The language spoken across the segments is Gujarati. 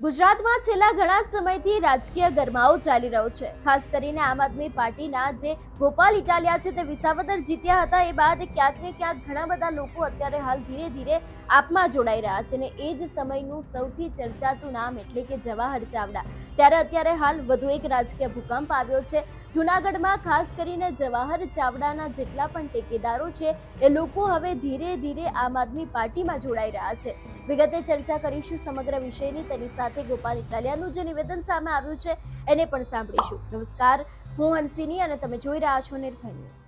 ગુજરાતમાં છેલ્લા ઘણા સમયથી રાજકીય ગરમાવો ચાલી રહ્યો છે। ખાસ કરીને આમ આદમી પાર્ટીના જે ગોપાલ ઇટાલિયા છે તે વિસાવદર જીત્યા હતા એ બાદ ક્યાંક ને ક્યાંક ઘણા બધા લોકો અત્યારે હાલ ધીરે ધીરે આપમાં જોડાઈ રહ્યા છે અને એ જ સમયનું સૌથી ચર્ચાતું નામ એટલે કે જવાહર ચાવડા। ત્યારે અત્યારે હાલ વધુ એક રાજકીય ભૂકંપ આવ્યો છે। જૂનાગઢમાં ખાસ કરીને જવાહર ચાવડાના જેટલા પણ ટેકેદારો છે એ લોકો હવે ધીરે ધીરે આમ આદમી પાર્ટીમાં જોડાઈ રહ્યા છે। વિગતે ચર્ચા કરીશું સમગ્ર વિષયની। તેની સાથે ગોપાલ ઇટાલિયાનું જે નિવેદન સામે આવ્યું છે એને પણ સાંભળીશું। નમસ્કાર, હું હંસિની અને તમે જોઈ રહ્યા છો નિર્ભય ન્યૂઝ।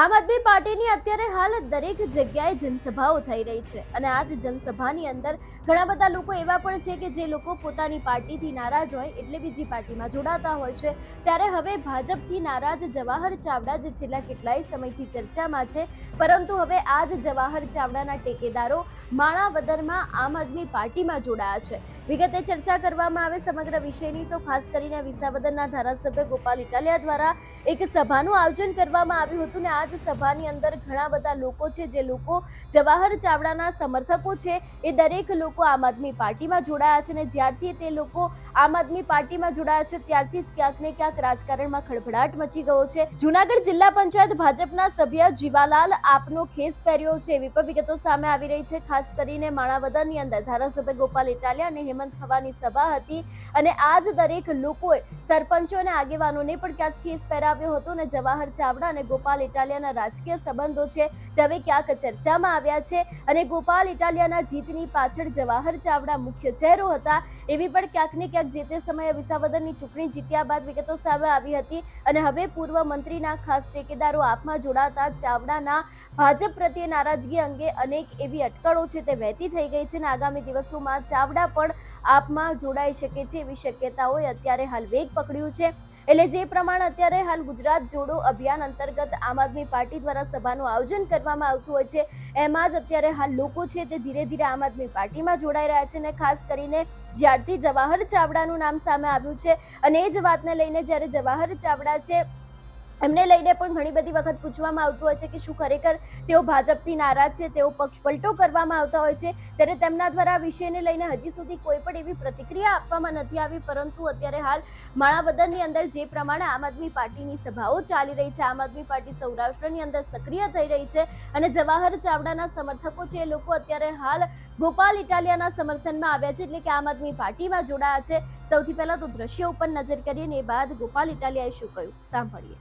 આમ આદમી પાર્ટીની અત્યારે હાલ દરેક જગ્યાએ જનસભાઓ થઈ રહી છે અને આ જ જનસભાની અંદર ઘણા બધા લોકો એવા પણ છે કે જે લોકો પોતાની પાર્ટીથી નારાજ હોય એટલે બીજી પાર્ટીમાં જોડાતા હોય છે। ત્યારે હવે ભાજપથી નારાજ જવાહર ચાવડા જે છેલ્લા કેટલાય સમયથી ચર્ચામાં છે, પરંતુ હવે આ જ જવાહર ચાવડાના ટેકેદારો માણાવદરમાં આમ આદમી પાર્ટીમાં જોડાયા છે। વિગતે ચર્ચા કરવામાં આવે સમગ્ર વિષયની તો ખાસ કરીને વિસાવદરના ધારાસભ્ય ગોપાલ ઇટાલિયા દ્વારા એક સભાનું આયોજન કરવામાં આવ્યું હતું ને આ જ સભાની અંદર ઘણા બધા લોકો છે જે લોકો જવાહર ચાવડાના સમર્થકો છે એ દરેક લોકો આમ આદમી પાર્ટીમાં જોડાયા છે અને જ્યારથી તે લોકો આમ આદમી પાર્ટીમાં જોડાયા છે ત્યારથી જ ક્યાંક ને ક્યાંક રાજકારણમાં ખળભળાટ મચી ગયો છે। જૂનાગઢ જિલ્લા પંચાયત ભાજપના સભ્ય જીવાલાલ આપનો ખેસ પહેર્યો છે એવી પણ વિગતો સામે આવી રહી છે। ખાસ કરીને માણાવદરની અંદર ધારાસભ્ય ગોપાલ ઇટાલિયા અને હેમંત ખવાની સભા હતી અને આ જ દરેક લોકોએ સરપંચો અને આગેવાનોને પણ ક્યાંક ખેસ પહેરાવ્યો હતો અને જવાહર ચાવડા અને ગોપાલ ઇટાલિયાના રાજકીય સંબંધો છે તે હવે ક્યાંક ચર્ચામાં આવ્યા છે અને ગોપાલ ઇટાલિયાના જીતની પાછળ જવાહર ચાવડા મુખ્ય ચહેરો હતા એવી પણ ક્યાંક ને ક્યાંક જે તે સમયે વિસાવદરની ચૂંટણી જીત્યા બાદ વિગતો સામે આવી હતી અને હવે પૂર્વ મંત્રીના ખાસ ટેકેદારો આપમાં જોડાતા ચાવડાના ભાજપ પ્રત્યે નારાજગી અંગે અનેક એવી અટકળો છે તે વહેતી થઈ ગઈ છે અને આગામી દિવસોમાં ચાવડા પણ આપમાં જોડાઈ શકે છે એવી શક્યતાઓએ અત્યારે હાલ વેગ પકડ્યું છે। એટલે જે પ્રમાણે અત્યારે હાલ ગુજરાત જોડો અભિયાન અંતર્ગત આમ આદમી પાર્ટી દ્વારા સભાનું આયોજન કરવામાં આવતું હોય છે એમાં જ અત્યારે હાલ લોકો છે તે ધીરે ધીરે આમ આદમી પાર્ટીમાં જોડાઈ રહ્યા છે અને ખાસ કરીને જ્યારથી જવાહર ચાવડાનું નામ સામે આવ્યું છે અને એ જ વાતને લઈને જ્યારે જવાહર ચાવડા છે એમને લઈને પણ ઘણી બધી વખત પૂછવામાં આવતું હોય છે કે શું ખરેખર તેઓ ભાજપથી નારાજ છે, તેઓ પક્ષ પલટો કરવામાં આવતા હોય છે, ત્યારે તેમના દ્વારા આ વિષયને લઈને હજી સુધી કોઈ પણ એવી પ્રતિક્રિયા આપવામાં નથી આવી। પરંતુ અત્યારે હાલ માણાવદરની અંદર જે પ્રમાણે આમ આદમી પાર્ટીની સભાઓ ચાલી રહી છે, આમ આદમી પાર્ટી સૌરાષ્ટ્રની અંદર સક્રિય થઈ રહી છે અને જવાહર ચાવડાના સમર્થકો છે એ લોકો અત્યારે હાલ ગોપાલ ઇટાલિયાના સમર્થનમાં આવ્યા છે એટલે કે આમ આદમી પાર્ટીમાં જોડાયા છે। સૌથી પહેલા તો દ્રશ્યો ઉપર નજર કરીએ ને એ બાદ ગોપાલ ઇટાલિયાએ શું કહ્યું સાંભળીએ।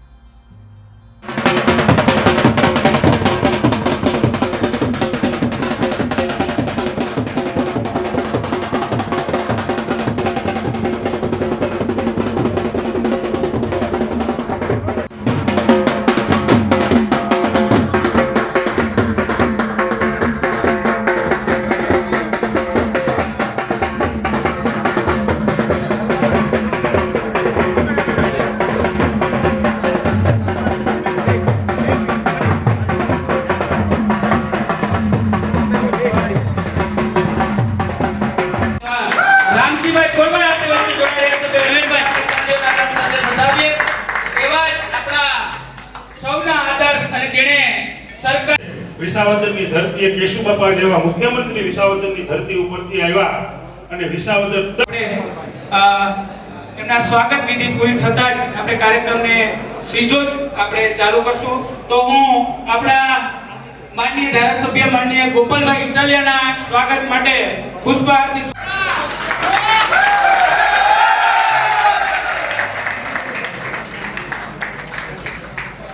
વિસાવદરની ધરતીએ કેશુબાપા જેવા મુખ્યમંત્રી વિસાવદરની ધરતી ઉપરથી આવ્યા અને વિસાવદર એમના સ્વાગત વિધિ પૂરી થતા જ આપણે કાર્યક્રમને સીધો જ આપણે ચાલુ કરશું। તો હું આપણા માનનીય ધારાસભ્ય માનનીય ગોપાલભાઈ ઇટાલિયાના સ્વાગત માટે પુષ્પાર્થી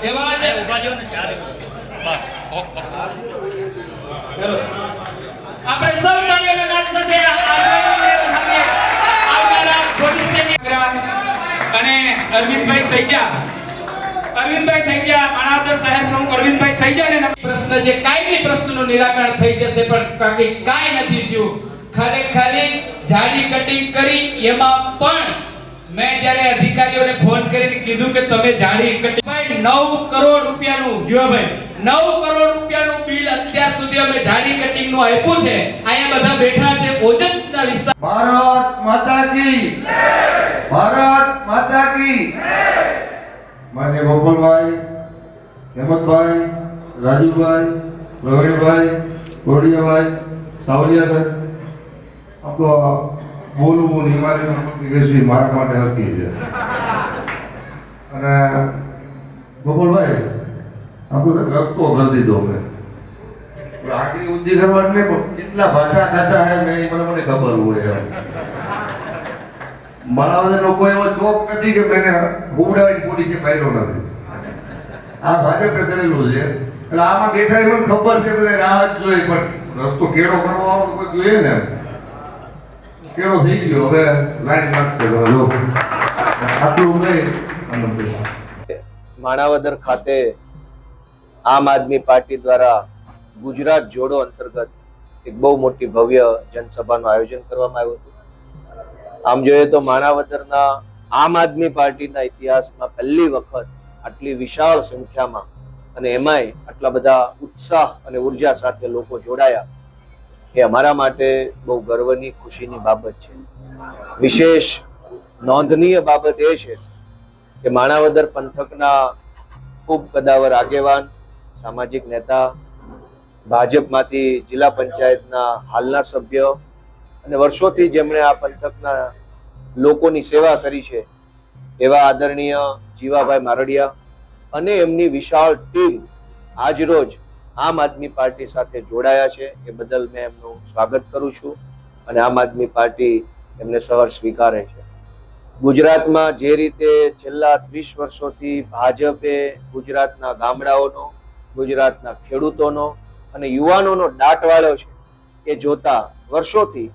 એવા જ ઉભા જો ને ચાલે આપણે સૌ તાળીઓના નાદ સાથે આવનારા ભવિષ્યની અને અરવિંદભાઈ સૈજા માણાવદર શહેર પ્રમુખ અરવિંદભાઈ સૈજાને પ્રશ્ન છે કાયમી પ્રશ્નનું નિરાકરણ થઈ જશે પણ બાકી કાઈ નથી થયું। ખાલી જાડી કટિંગ કરી એમાં પણ મેં જ્યારે અધિકારીઓને ફોન કરીને કીધું કે તમે જાડી કટિંગ 9 કરોડ રૂપિયાનું જીવાભાઈ 9 કરોડ રૂપિયાનું બિલ અત્યાર સુધી અમે જાડી કટિંગ નું આપ્યું છે। અહીંયા બધા બેઠા છે ઓજતના વિસ્તાર। ભારત માતા કી જય, ભારત માતા કી જય। માન્ય ગોપાલભાઈ, હેમંતભાઈ, રાજુભાઈ, પ્રવીણભાઈ, ગોડિયાભાઈ, સાવલિયા સર આમ તો બોલવું ને હિમાલયમાં મોટી બેસવી મારા માટે હકી છે. અને ગોપાલભાઈ આમ તો રસ્તો કરી દીધો મેં આટલી ઊંચી કરવાની નહીં પણ કેટલા ભાટા ખાધા હે મને ખબર હોય એમ. માણાવદરનો કોઈ એવો ચોક નથી કે મેને ઉડાવી પોલીસે માર્યો નથી. આ ભાજપે કરેલું છે એટલે આમાં બેઠા મને ખબર છે બધા રાહત જોઈએ પણ રસ્તો કેળો કરવા વાળો કોઈ જોઈએ ને. કેળો થઈ ગયો હવે લાઈન લાગશે તમે જો આટલું નહીં. માણાવદર ખાતે આમ આદમી પાર્ટી દ્વારા ગુજરાત જોડો અંતર્ગત એક બહુ મોટી ભવ્ય જનસભાનું આયોજન કરવામાં આવ્યું હતું. આમ જોઈએ તો માણાવદરના આમ આદમી પાર્ટીના ઇતિહાસમાં પહેલી વખત આટલી વિશાળ સંખ્યામાં અને એમાંય આટલા બધા ઉત્સાહ અને ઉર્જા સાથે લોકો જોડાયા એ અમારા માટે બહુ ગર્વની ખુશીની બાબત છે. વિશેષ નોંધનીય બાબત એ છે કે માણાવદર પંથકના ખૂબ કદાવર આગેવાન, સામાજિક નેતા, ભાજપમાંથી જિલ્લા પંચાયતના હાલના સભ્ય અને વર્ષોથી જેમણે આ પંથકના લોકોની સેવા કરી છે એવા આદરણીય જીવાભાઈ મારડિયા અને એમની વિશાળ ટીમ આજરોજ આમ આદમી પાર્ટી સાથે જોડાયા છે. એ બદલ મેં એમનું સ્વાગત કરું છું અને આમ આદમી પાર્ટી એમને સહર્ષ સ્વીકારે છે. ગુજરાતમાં જે રીતે છેલ્લા 30 વર્ષોથી ભાજપે ગુજરાતના ગામડાઓનો, ગુજરાતના ખેડૂતોનો અને યુવાનોનો દાટ વાળ્યો છે એ જોતા વર્ષોથી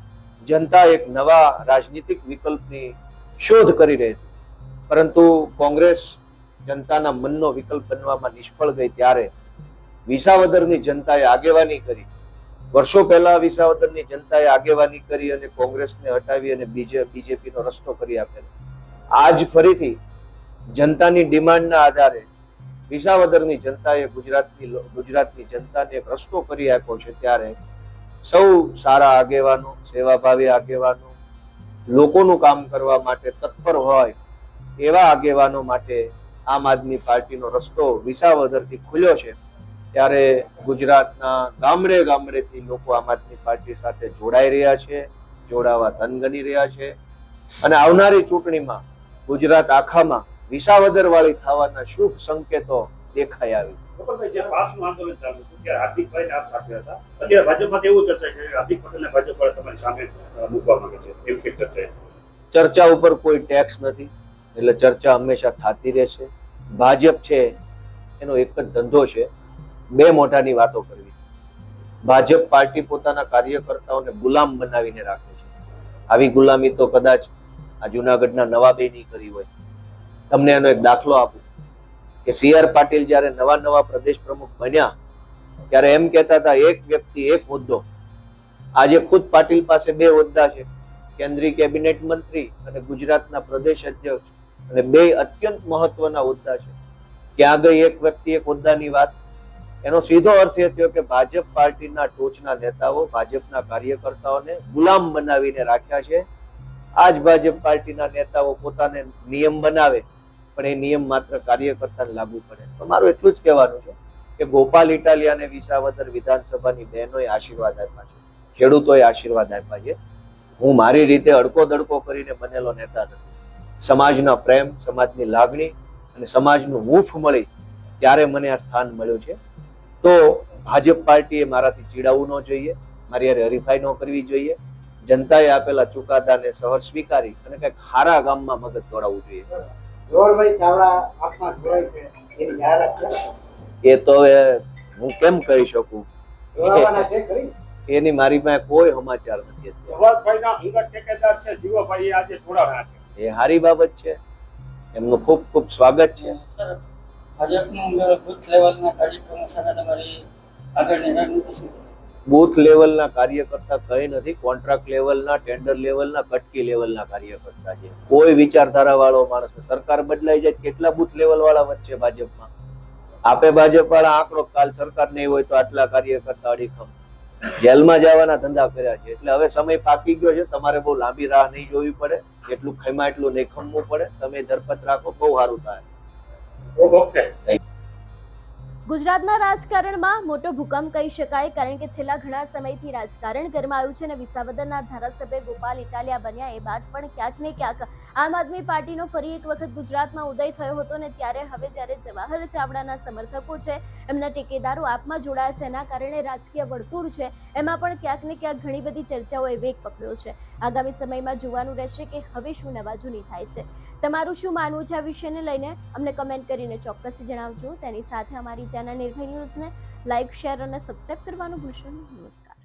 જનતા એક નવા રાજનીતિક વિકલ્પની શોધ કરી રહી હતી. પરંતુ કોંગ્રેસ જનતાના મનનો વિકલ્પ બનવામાં નિષ્ફળ ગઈ ત્યારે વિસાવદરની જનતાએ આગેવાની કરી. વર્ષો પહેલા વિસાવદરની જનતાએ આગેવાની કરી અને કોંગ્રેસને હટાવી અને બીજેપીનો રસ્તો કરી આપેલો. આજ ફરીથી જનતાની ડિમાન્ડના આધારે વિસાવદરની જનતાએ ગુજરાતની જનતાને એક રસ્તો કરી આપ્યો છે. ત્યારે સૌ સારા આગેવાનો, સેવાભાવી આગેવાનો, લોકોનું કામ કરવા માટે તત્પર હોય એવા આગેવાનો માટે આમ આદમી પાર્ટીનો રસ્તો વિસાવદરથી ખુલ્યો છે. ત્યારે ગુજરાતના ગામડે ગામડેથી લોકો આમ આદમી પાર્ટી સાથે જોડાઈ રહ્યા છે, જોડાવા તન ગણી રહ્યા છે અને આવનારી ચૂંટણીમાં ગુજરાત આખામાં વિસાવદર વાળી થવાના શુભ સંકેતો દેખાઈ આવી. જે પાસનું આંદોલન ચાલુ હતું ત્યારે હાર્દિકભાઈ આપ સાથે હતા. અત્યારે ભાજપમાં એવું ચર્ચા છે કે હાર્દિક પટેલને ભાજપ વાળા તમારી સામે મૂકવા માંગે છે, એવી કઈ ચર્ચા છે? ચર્ચા ઉપર કોઈ ટેક્સ નથી એટલે ચર્ચા હંમેશા થતી રહેશે. ભાજપ છે એનો એક જ ધંધો છે, બે મોઢાની વાતો કરવી. ભાજપ પાર્ટી પોતાના કાર્યકર્તાઓને ગુલામ બનાવીને રાખે છે. આવી ગુલામી તો કદાચ આ જુનાગઢના નવાબે નહીં કરી હોય. તમને એનો એક દાખલો આપું કે સી.આર. પાટીલ જ્યારે નવા પ્રદેશ પ્રમુખ બન્યા ત્યારે એમ કહેતા હતા એક વ્યક્તિ એક હોદ્દો. આજે ખુદ પાટીલ પાસે 2 હોદ્દા છે, કેન્દ્રીય કેબિનેટ મંત્રી અને ગુજરાતના પ્રદેશ અધ્યક્ષ, અને 2 અત્યંત મહત્વના હોદ્દા છે. ક્યાં ગઈ એક વ્યક્તિ એક હોદ્દાની વાત? એનો સીધો અર્થ એ થયો કે ભાજપ પાર્ટીના ટોચના નેતાઓ ભાજપના કાર્યકર્તાઓને ગુલામ બનાવીને રાખ્યા છે. આજ ભાજપ પાર્ટીના નેતાઓ પોતાને નિયમ બનાવે પણ એ નિયમ માત્ર કાર્યકર્તાને લાગુ પડે. તો મારું એટલું જ કહેવાનું છે કે ગોપાલ ઇટાલિયાને વિસાવદર વિધાનસભાની બહેનોએ આશીર્વાદ આપ્યા છે, ખેડૂતોએ આશીર્વાદ આપ્યા છે. હું મારી રીતે અડકો દડકો કરીને બનેલો નેતા નથી. સમાજના પ્રેમ, સમાજની લાગણી અને સમાજનું હૂંફ મળી ત્યારે મને આ સ્થાન મળ્યું છે. તો ભાજપ પાર્ટીએ મારાથી ચીડાવવું ન જોઈએ, મારી હારે હરીફાઈ ન કરવી જોઈએ. જનતાએ આપેલા ચુકાદાને સહર્ષ સ્વીકારી અને કંઈક હારા ગામમાં મગજ દોડાવવું જોઈએ. એ તો હું કેમ કહી શકું, એની મારી પાસે કોઈ સમાચાર નથી. એ હારી બાબત છે, એમનું ખૂબ ખૂબ સ્વાગત છે. બૂથ લેવલના કાર્યકર્તા કઈ નથી, કોન્ટ્રાક્ટ લેવલના, ટેન્ડર લેવલના, કટકી લેવલના કાર્યકર્તા છે. કોઈ વિચારધારા વાળો માણસ, સરકાર બદલાઈ જાય કેટલા બૂથ લેવલ વાળા વચ્ચે ભાજપમાં આપે ભાજપ વાળા આંકડો, કાલ સરકાર નહીં હોય તો આટલા કાર્યકર્તા અડીખમ જેલમાં જવાના ધંધા કર્યા છે. એટલે હવે સમય પાકી ગયો છે, તમારે બહુ લાંબી રાહ નહીં જોવી પડે, એટલું ખમ્યા એટલું નહીં ખમવું પડે. તમે ધરપત રાખો, બહુ સારું થાય. ગુજરાતના રાજકારણમાં મોટો ભૂકંપ કહી શકાય, કારણ કે છેલ્લા ઘણા સમયથી રાજકારણ ગરમાયું છે અને વિસાવદરના ધારાસભ્ય ગોપાલ ઇટાલિયા બન્યા એ બાદ પણ ક્યાંક ને ક્યાંક આમ આદમી પાર્ટીનો ફરી એક વખત ગુજરાતમાં ઉદય થયો હતો ને ત્યારે હવે જ્યારે જવાહર ચાવડાના સમર્થકો છે, એમના ટેકેદારો આપમાં જોડાયા છે, એના કારણે રાજકીય વર્તુળ છે એમાં પણ ક્યાંક ને ક્યાંક ઘણી બધી ચર્ચાઓએ વેગ પકડ્યો છે. આગામી સમયમાં જોવાનું રહેશે કે હવે શું નવા જૂની થાય છે. તમારું શું માનવું છે આ વિષયને લઈને અમને કમેન્ટ કરીને ચોક્કસ જણાવજો. તેની સાથે અમારી ચેનલ નિર્ભય ન્યૂઝને લાઇક, શેર અને સબસ્ક્રાઇબ કરવાનું ભૂલશો નહીં. નમસ્કાર.